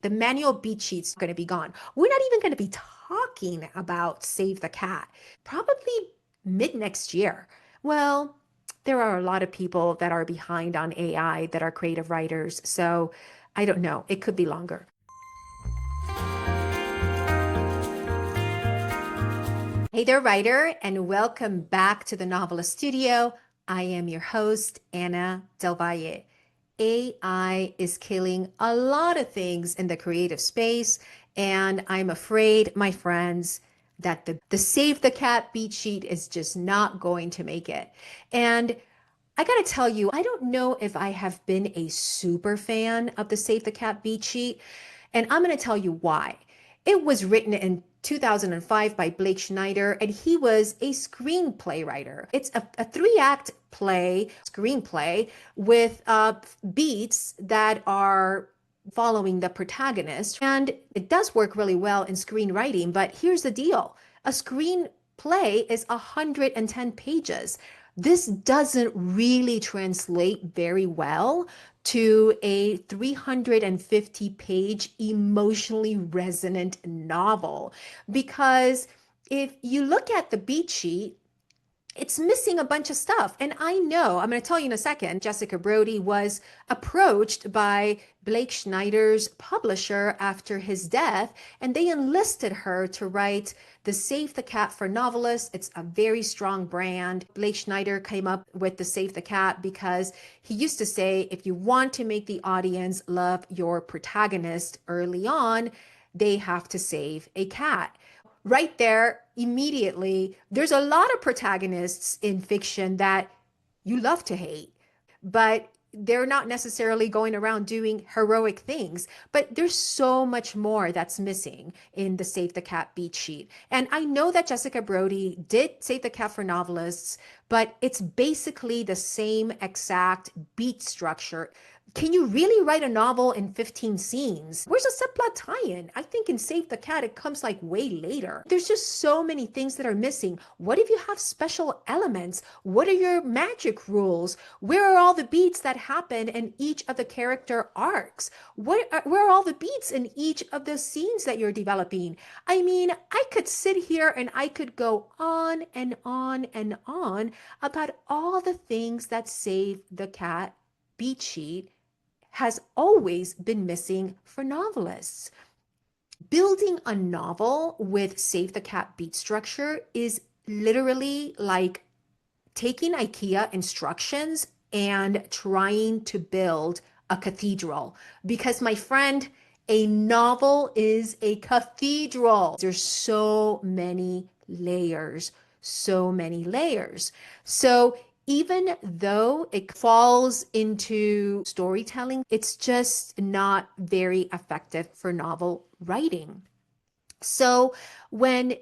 The manual beat sheet's going to be gone. We're not even going to be talking about Save the Cat, probably mid next year. Well, there are a lot of people that are behind on AI that are creative writers. So I don't know. It could be longer. Hey there, writer, and welcome back to the Novelist Studio. I am your host, Anna Del Valle. AI is killing a lot of things in the creative space, and I'm afraid, my friends, that the Save the Cat beat sheet is just not going to make it. And I gotta tell you, I don't know if I have been a super fan of the Save the Cat beat sheet, and I'm gonna tell you why. It was written in 2005 by Blake Schneider, and he was a screenplay writer. It's a three-act screenplay with beats that are following the protagonist. And it does work really well in screenwriting, but here's the deal. A screenplay is 110 pages. This doesn't really translate very well to a 350-page emotionally resonant novel. Because if you look at the beat sheet, it's missing a bunch of stuff. And I know, I'm going to tell you in a second, Jessica Brody was approached by Blake Schneider's publisher after his death, and they enlisted her to write the Save the Cat for Novelists. It's a very strong brand. Blake Schneider came up with the Save the Cat because he used to say, if you want to make the audience love your protagonist early on, they have to save a cat. Right there, immediately, there's a lot of protagonists in fiction that you love to hate, but they're not necessarily going around doing heroic things. But there's so much more that's missing in the Save the Cat beat sheet. And I know that Jessica Brody did Save the Cat for Novelists, but it's basically the same exact beat structure. Can you really write a novel in 15 scenes? Where's the subplot tie-in? I think in Save the Cat, it comes like way later. There's just so many things that are missing. What if you have special elements? What are your magic rules? Where are all the beats that happen in each of the character arcs? Where are all the beats in each of the scenes that you're developing? I mean, I could sit here and I could go on and on and on about all the things that Save the Cat beat sheet has always been missing for novelists. Building a novel with Save the Cat beat structure is literally like taking IKEA instructions and trying to build a cathedral. Because, my friend, a novel is a cathedral. There's so many layers, so many layers. So even though it falls into storytelling, it's just not very effective for novel writing. So when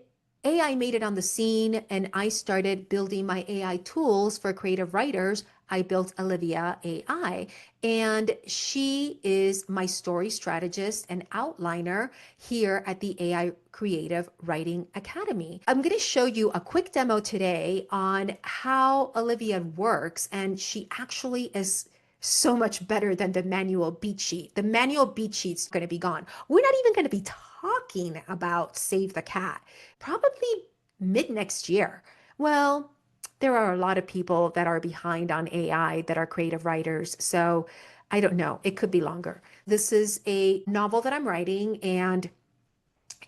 AI made it on the scene and I started building my AI tools for creative writers, I built Olivia AI, and she is my story strategist and outliner here at the AI Creative Writing Academy. I'm going to show you a quick demo today on how Olivia works, and she actually is so much better than the manual beat sheet. The manual beat sheet's going to be gone. We're not even going to be talking about Save the Cat, probably mid next year. Well, there are a lot of people that are behind on AI that are creative writers. So I don't know. It could be longer. This is a novel that I'm writing, and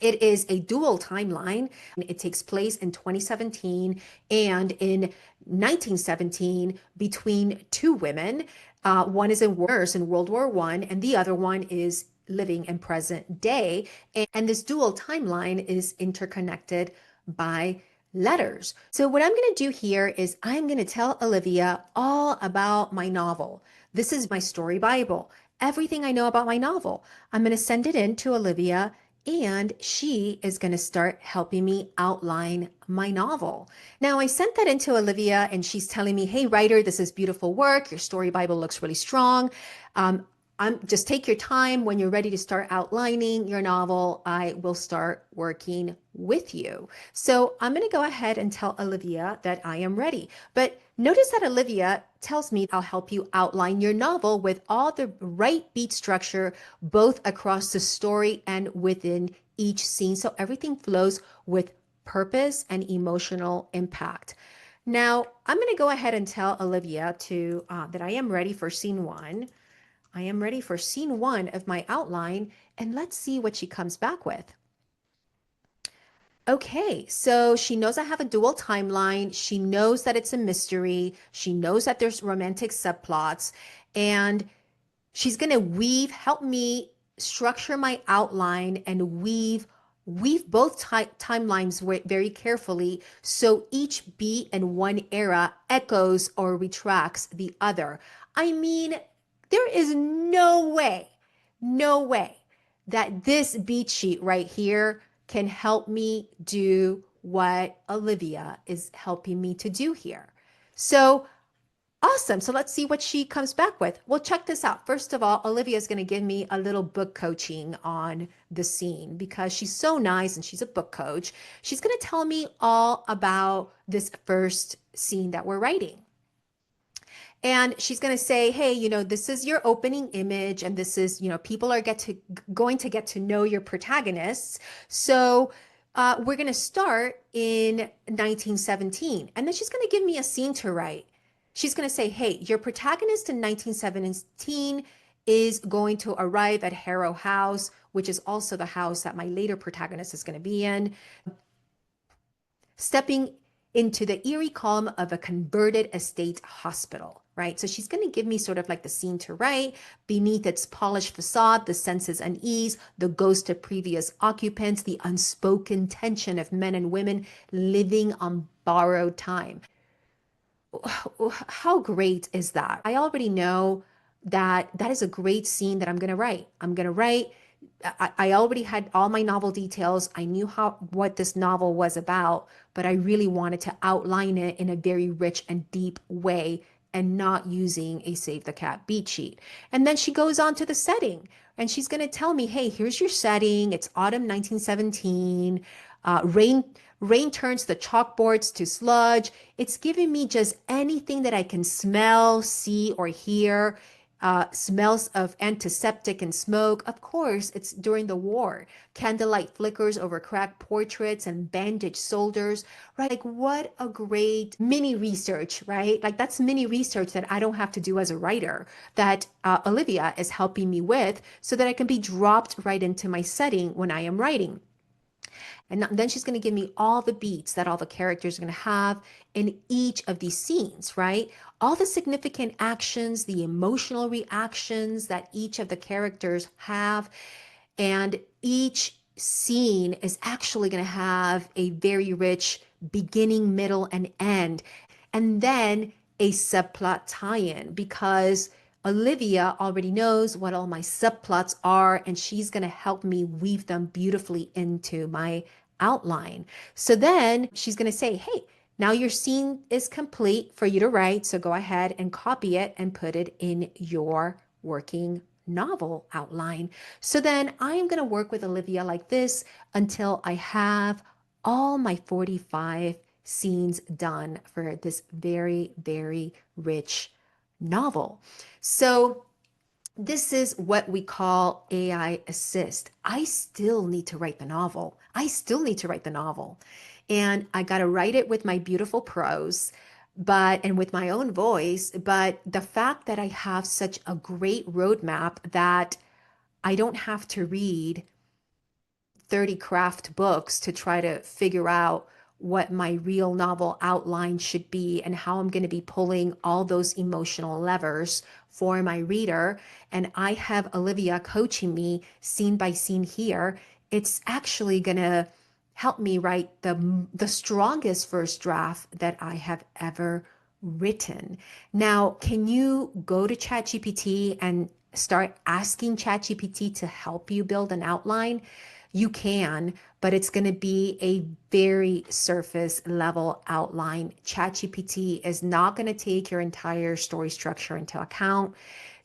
it is a dual timeline. It takes place in 2017 and in 1917 between two women. One is a nurse in World War I, and the other one is living in present day. And this dual timeline is interconnected by letters. So what I'm going to do here is I'm going to tell Olivia all about my novel. This is my story Bible. Everything I know about my novel. I'm going to send it in to Olivia, and she is going to start helping me outline my novel. Now, I sent that into Olivia, and she's telling me, hey, writer, this is beautiful work. Your story Bible looks really strong. just take your time. When you're ready to start outlining your novel, I will start working with you. So I'm going to go ahead and tell Olivia that I am ready. But notice that Olivia tells me I'll help you outline your novel with all the right beat structure, both across the story and within each scene. So everything flows with purpose and emotional impact. Now, I'm going to go ahead and tell Olivia that I am ready for scene one. I am ready for scene one of my outline, and let's see what she comes back with. Okay, so she knows I have a dual timeline. She knows that it's a mystery. She knows that there's romantic subplots, and she's going to help me structure my outline and weave both timelines very carefully so each beat in one era echoes or retracts the other. I mean, there is no way that this beat sheet right here can help me do what Olivia is helping me to do here. So awesome. So let's see what she comes back with. Well, check this out. First of all, Olivia is going to give me a little book coaching on the scene because she's so nice and she's a book coach. She's going to tell me all about this first scene that we're writing. And she's going to say, hey, this is your opening image, and this is, people are going to get to know your protagonists. So we're going to start in 1917. And then she's going to give me a scene to write. She's going to say, hey, your protagonist in 1917 is going to arrive at Harrow House, which is also the house that my later protagonist is going to be in, stepping into the eerie calm of a converted estate hospital, right? So she's going to give me sort of like the scene to write. Beneath its polished facade, the senses unease, the ghost of previous occupants, the unspoken tension of men and women living on borrowed time. How great is that? I already know that that is a great scene that I'm going to write. I already had all my novel details. I knew what this novel was about, but I really wanted to outline it in a very rich and deep way and not using a Save the Cat beat sheet. And then she goes on to the setting and she's going to tell me, hey, here's your setting. It's autumn 1917. Rain turns the chalkboards to sludge. It's giving me just anything that I can smell, see, or hear. Smells of antiseptic and smoke. Of course, it's during the war. Candlelight flickers over cracked portraits and bandaged soldiers, right? Like, what a great mini research, right? Like, that's mini research that I don't have to do as a writer, that Olivia is helping me with so that I can be dropped right into my setting when I am writing. And then she's going to give me all the beats that all the characters are going to have in each of these scenes, right? All the significant actions, the emotional reactions that each of the characters have. And each scene is actually going to have a very rich beginning, middle, and end. And then a subplot tie-in because Olivia already knows what all my subplots are, and she's going to help me weave them beautifully into my outline. So then she's going to say, hey, now your scene is complete for you to write. So go ahead and copy it and put it in your working novel outline. So then I'm going to work with Olivia like this until I have all my 45 scenes done for this very, very rich novel. So this is what we call AI assist. I still need to write the novel. And I got to write it with my beautiful prose, and with my own voice. But the fact that I have such a great roadmap that I don't have to read 30 craft books to try to figure out what my real novel outline should be and how I'm going to be pulling all those emotional levers for my reader. And I have Olivia coaching me scene by scene here. It's actually going to help me write the strongest first draft that I have ever written. Now, can you go to ChatGPT and start asking ChatGPT to help you build an outline? You can, but it's going to be a very surface level outline. ChatGPT is not going to take your entire story structure into account.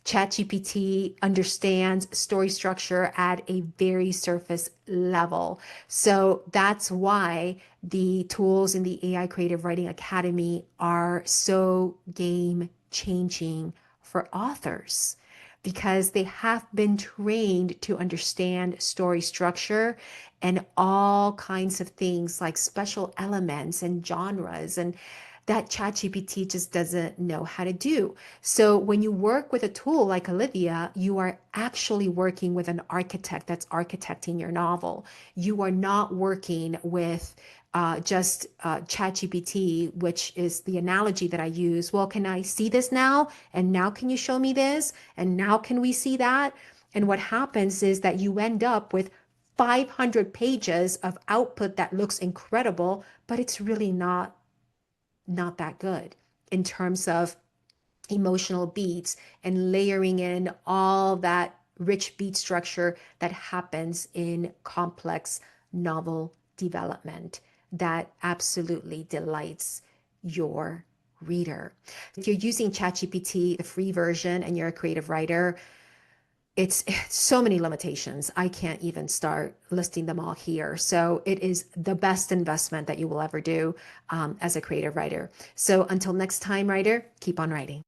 ChatGPT understands story structure at a very surface level. So that's why the tools in the AI Creative Writing Academy are so game changing for authors because they have been trained to understand story structure and all kinds of things like special elements and genres and that ChatGPT just doesn't know how to do. So when you work with a tool like Olivia, you are actually working with an architect that's architecting your novel. You are not working with just ChatGPT, which is the analogy that I use. Well, can I see this now? And now can you show me this? And now can we see that? And what happens is that you end up with 500 pages of output that looks incredible, but it's really not that good in terms of emotional beats and layering in all that rich beat structure that happens in complex novel development that absolutely delights your reader. If you're using ChatGPT, the free version, and you're a creative writer, it's so many limitations. I can't even start listing them all here. So it is the best investment that you will ever do as a creative writer. So until next time, writer, keep on writing.